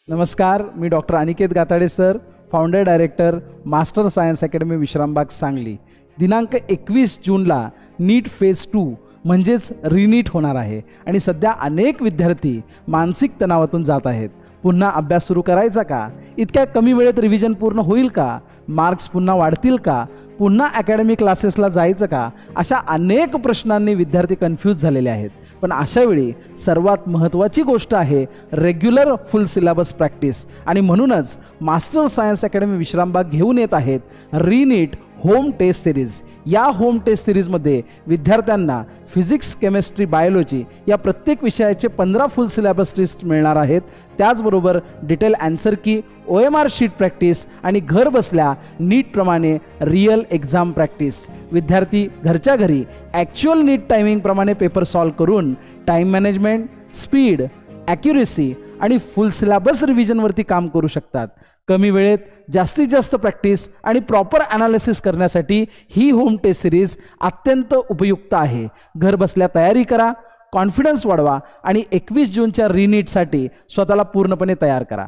नमस्कार, मी doctor Aniket Gatade sir, founder director master science academy Vishrambag Sangli. दिनांक 21 जूनला नीट फेज 2 म्हणजेच रिनीट होणार आहे आणि सध्या अनेक विद्यार्थी मानसिक तणावातून जात आहेत. पुन्हा अभ्यास सुरू करायचा का? इतक्या कमी वेळेत रिव्हिजन पूर्ण होईल का? मार्क्स पुन्हा वाढतील का? पुन्हा अकॅडमी क्लासेसला जायचं का? अशा अनेक प्रश्नांनी विद्यार्थी कन्फ्यूज झालेले आहेत. पण अशावेळी सर्वात महत्त्वाची गोष्ट आहे रेग्युलर फुल सिलेबस प्रॅक्टिस. आणि म्हणूनच मास्टर सायन्स अकॅडमी विश्रामबाग घेऊन येत आहेत रिनीट होम टेस्ट सिरीज. या होम टेस्ट सिरीजमध्ये विद्यार्थ्यांना फिजिक्स, केमिस्ट्री, बायोलॉजी या प्रत्येक विषयाचे 15 फुल सिलेबस टेस्ट मिळणार आहेत. त्याचबरोबर डिटेल आन्सर की, OMR शीट प्रॅक्टिस आणि घर बसल्या नीटप्रमाणे रिअल एक्झाम प्रॅक्टिस. विद्यार्थी घरच्या घरी ॲक्च्युअल नीट टायमिंगप्रमाणे पेपर सॉल्व करून टाईम मॅनेजमेंट, स्पीड, ॲक्युरेसी आणि फुल सिलेबस रिव्हिजनवरती काम करू शकतात. कमी वेळेत जास्तीत जास्त प्रॅक्टिस आणि प्रॉपर ॲनालिसिस करण्यासाठी ही होम टेस्ट सिरीज अत्यंत उपयुक्त आहे. घर बसल्या तयारी करा, कॉन्फिडन्स वाढवा आणि 21 जूनच्या रिनीटसाठी स्वतःला पूर्णपणे तयार करा.